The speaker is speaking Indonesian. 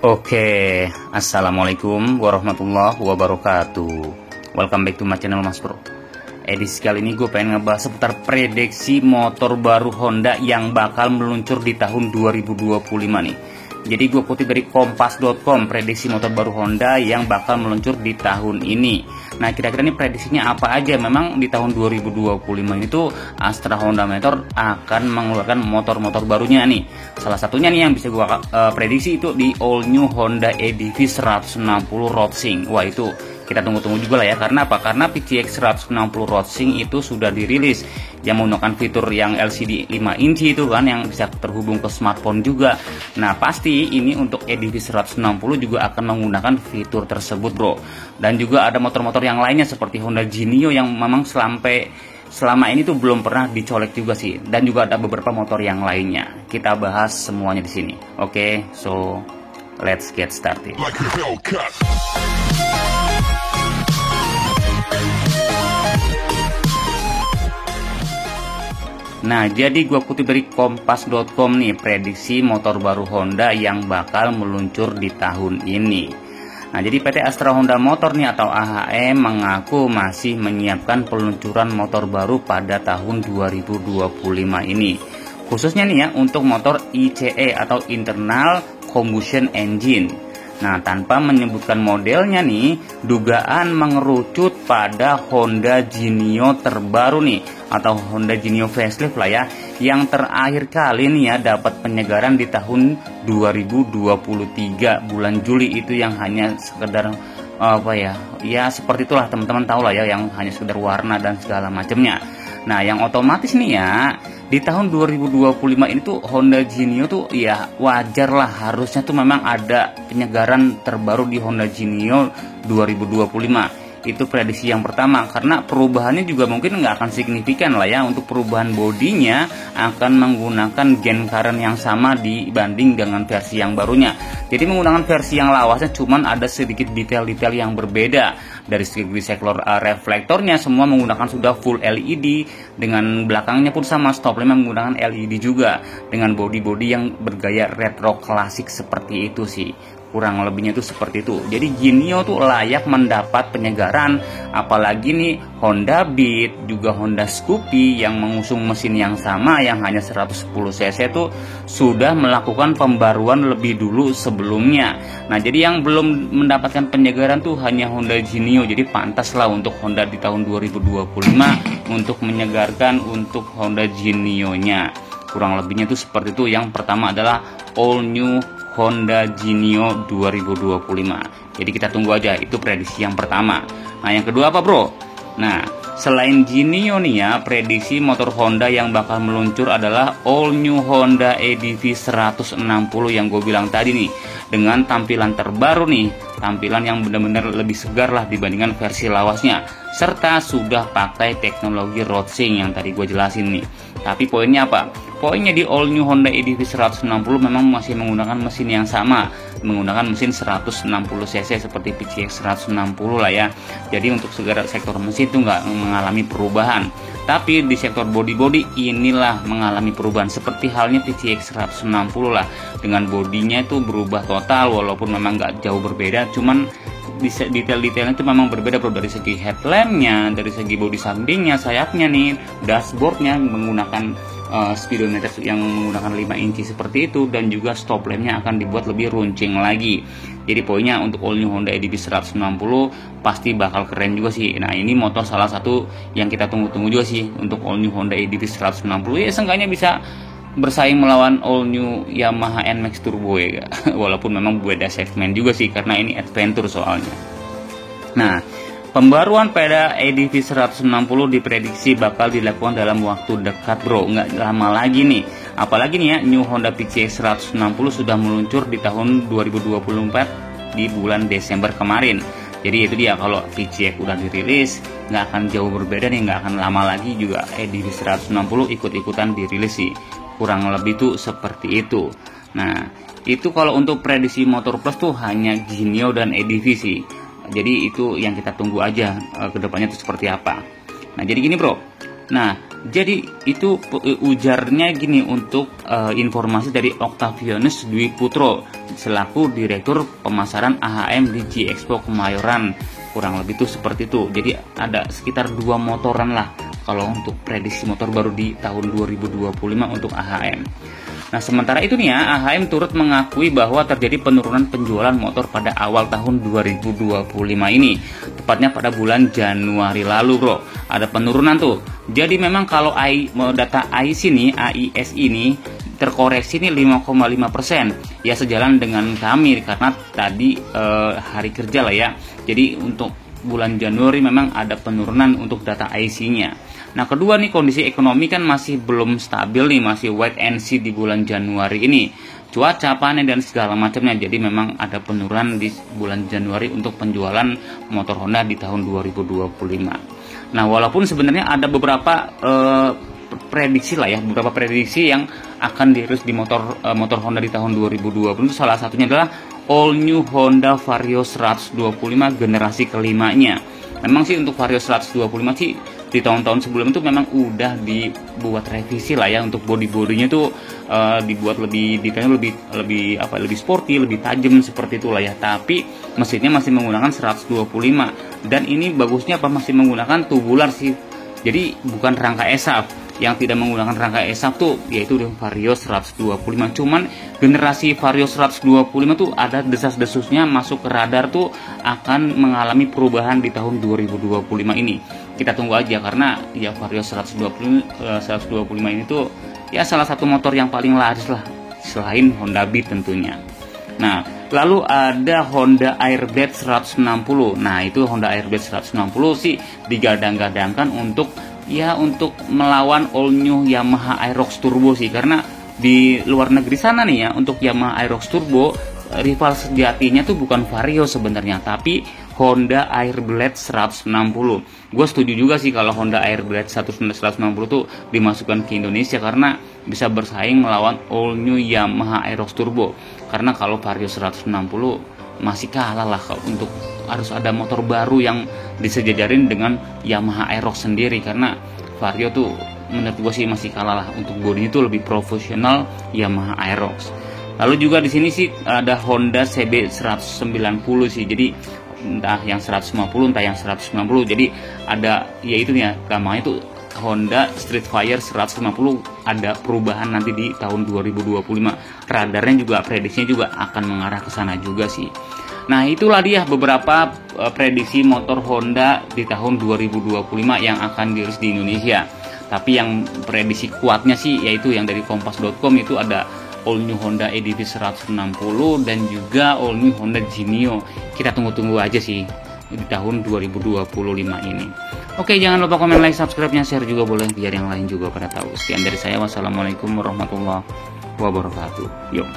Oke, assalamualaikum warahmatullahi wabarakatuh. Welcome back to my channel Mas Bro. Edisi kali ini gue pengen ngebahas seputar prediksi motor baru Honda yang bakal meluncur di tahun 2025 nih. Jadi gue kutip dari kompas.com, prediksi motor baru Honda yang bakal meluncur di tahun ini. Nah, kira-kira ini prediksinya apa aja? Memang di tahun 2025 ini tuh Astra Honda Motor akan mengeluarkan motor-motor barunya nih. Salah satunya nih yang bisa gue prediksi itu di all new Honda EDV 160 Racing. Wah, itu kita tunggu-tunggu juga lah ya. Karena apa? Karena PCX 160 Racing itu sudah dirilis yang menggunakan fitur yang LCD 5 inci itu kan, yang bisa terhubung ke smartphone juga. Nah, pasti ini untuk EDV 160 juga akan menggunakan fitur tersebut, bro. Dan juga ada motor-motor yang lainnya seperti Honda Genio yang memang selama ini tuh belum pernah dicolek juga sih. Dan juga ada beberapa motor yang lainnya. Kita bahas semuanya di sini. Oke, so let's get started. Nah, jadi gua kutip dari kompas.com nih, prediksi motor baru Honda yang bakal meluncur di tahun ini. Nah, jadi PT Astra Honda Motor nih atau AHM mengaku masih menyiapkan peluncuran motor baru pada tahun 2025 ini. Khususnya nih ya untuk motor ICE atau Internal Combustion Engine. Nah, tanpa menyebutkan modelnya nih, dugaan mengerucut pada Honda Genio terbaru nih atau Honda Genio facelift lah ya, yang terakhir kali nih ya dapat penyegaran di tahun 2023 bulan Juli, itu yang hanya sekedar ya seperti itulah, teman-teman tahu lah ya, yang hanya sekedar warna dan segala macamnya. Nah, yang otomatis nih ya, di tahun 2025 ini tuh Honda Genio tuh ya wajar lah, harusnya tuh memang ada penyegaran terbaru di Honda Genio 2025. Itu prediksi yang pertama, karena perubahannya juga mungkin nggak akan signifikan lah ya. Untuk perubahan bodinya akan menggunakan gen current yang sama dibanding dengan versi yang barunya. Jadi menggunakan versi yang lawasnya cuman ada sedikit detail-detail yang berbeda. Dari segi sektor reflektornya semua menggunakan sudah full LED, dengan belakangnya pun sama, stop lamp menggunakan LED juga, dengan body-body yang bergaya retro klasik seperti itu sih. Kurang lebihnya itu seperti itu. Jadi Genio tuh layak mendapat penyegaran, apalagi nih Honda Beat juga Honda Scoopy yang mengusung mesin yang sama yang hanya 110 cc tuh sudah melakukan pembaruan lebih dulu sebelumnya. Nah, jadi yang belum mendapatkan penyegaran tuh hanya Honda Genio. Jadi pantas lah untuk Honda di tahun 2025 untuk menyegarkan untuk Honda Genio-nya. Kurang lebihnya tuh seperti itu. Yang pertama adalah all new Honda Genio 2025. Jadi kita tunggu aja, itu prediksi yang pertama. Nah, yang kedua apa, bro? Nah, selain Genio nih ya, prediksi motor Honda yang bakal meluncur adalah all new Honda EDV 160 yang gue bilang tadi nih, dengan tampilan terbaru nih, tampilan yang benar-benar lebih segar lah dibandingkan versi lawasnya, serta sudah pakai teknologi Racing yang tadi gue jelasin nih. Tapi poinnya apa? Poinnya di all new Honda EDV 160 memang masih menggunakan mesin yang sama, menggunakan mesin 160 cc seperti PCX 160 lah ya. Jadi untuk segala sektor mesin itu nggak mengalami perubahan. Tapi di sektor body inilah mengalami perubahan, seperti halnya PCX 160 lah, dengan bodinya itu berubah total, walaupun memang nggak jauh berbeda, cuman detail-detailnya itu memang berbeda, bro. Dari segi headlampnya, dari segi bodi sampingnya, sayapnya nih, dashboardnya menggunakan speedometer yang menggunakan 5 inci seperti itu, dan juga stop lampnya akan dibuat lebih runcing lagi. Jadi poinnya untuk all new Honda EDV 160 pasti bakal keren juga sih. Nah, ini motor salah satu yang kita tunggu-tunggu juga sih untuk all new Honda EDV 160. Ya seenggaknya bisa bersaing melawan all new Yamaha NMAX Turbo ya. Walaupun memang beda segmen juga sih, karena ini adventure soalnya. Nah, pembaruan pada EDV 160 diprediksi bakal dilakukan dalam waktu dekat, bro. Nggak lama lagi nih. Apalagi nih ya, new Honda PCX 160 sudah meluncur di tahun 2024 di bulan Desember kemarin. Jadi itu dia, kalau PCX udah dirilis nggak akan jauh berbeda nih, nggak akan lama lagi juga EDV 160 ikut-ikutan dirilis sih. Kurang lebih tuh seperti itu. Nah, itu kalau untuk prediksi Motor Plus tuh hanya Genio dan EDV sih. Jadi itu yang kita tunggu aja kedepannya tuh seperti apa. Nah, jadi gini, bro, Nah, jadi itu ujarnya gini untuk informasi dari Octavianus Dwi Putro selaku Direktur Pemasaran AHM di G-Expo Kemayoran. Kurang lebih itu seperti itu. Jadi ada sekitar 2 motoran lah kalau untuk prediksi motor baru di tahun 2025 untuk AHM. Nah, sementara itu nih ya, AHM turut mengakui bahwa terjadi penurunan penjualan motor pada awal tahun 2025 ini. Tepatnya pada bulan Januari lalu, bro. Ada penurunan tuh. Jadi memang kalau data AIS ini terkoreksi nih 5,5%. Ya sejalan dengan kami karena tadi hari kerja lah ya. Jadi untuk bulan Januari memang ada penurunan untuk data IC-nya. Nah, kedua nih, kondisi ekonomi kan masih belum stabil nih, masih wait and see di bulan Januari ini. Cuaca, panen dan segala macamnya. Jadi memang ada penurunan di bulan Januari untuk penjualan motor Honda di tahun 2025. Nah, walaupun sebenarnya ada beberapa prediksi lah ya, beberapa prediksi yang akan dirilis di motor Honda di tahun 2020. Salah satunya adalah all new Honda Vario 125 generasi kelimanya. Memang sih untuk Vario 125 sih di tahun-tahun sebelum itu memang udah dibuat revisi lah ya, untuk body-bodinya tuh dibuat lebih detailnya, lebih sporty, lebih tajam seperti itulah ya. Tapi mesinnya masih menggunakan 125 dan ini bagusnya masih menggunakan tubular sih. Jadi bukan rangka ESAP. Yang tidak menggunakan rangka ESAP tuh yaitu Vario 125. Cuman generasi Vario 125 tuh ada desas-desusnya masuk ke radar tuh akan mengalami perubahan di tahun 2025 ini. Kita tunggu aja karena ya Vario 125 ini tuh ya salah satu motor yang paling laris lah selain Honda Beat tentunya. Nah, lalu ada Honda Airblade 160. Nah, itu Honda Airblade 160 sih digadang-gadangkan untuk melawan all new Yamaha Aerox Turbo sih, karena di luar negeri sana nih ya, untuk Yamaha Aerox Turbo rival sejatinya tuh bukan Vario sebenarnya, tapi Honda Airblade 160. Gue setuju juga sih kalau Honda Airblade 160 tuh dimasukkan ke Indonesia karena bisa bersaing melawan all new Yamaha Aerox Turbo. Karena kalau Vario 160 masih kalah lah untuk harus ada motor baru yang disejajarin dengan Yamaha Aerox sendiri, karena Vario tuh menurut gue sih masih kalah lah, untuk bodinya tuh lebih profesional Yamaha Aerox. Lalu juga di sini sih ada Honda CB 190 sih, jadi entah yang 150 entah yang 190, jadi ada yaitu ya namanya tuh Honda Streetfire 150. Ada perubahan nanti di tahun 2025. Radarnya juga prediksinya juga akan mengarah ke sana juga sih. Nah, itulah dia beberapa prediksi motor Honda di tahun 2025 yang akan dirilis di Indonesia. Tapi yang prediksi kuatnya sih yaitu yang dari kompas.com itu ada all new Honda EDV 160 dan juga all new Honda Genio. Kita tunggu-tunggu aja sih di tahun 2025 ini. Oke, jangan lupa komen, like, subscribe-nya, share juga boleh biar yang lain juga pada tahu. Sekian dari saya, wassalamualaikum warahmatullahi wabarakatuh. Yuk.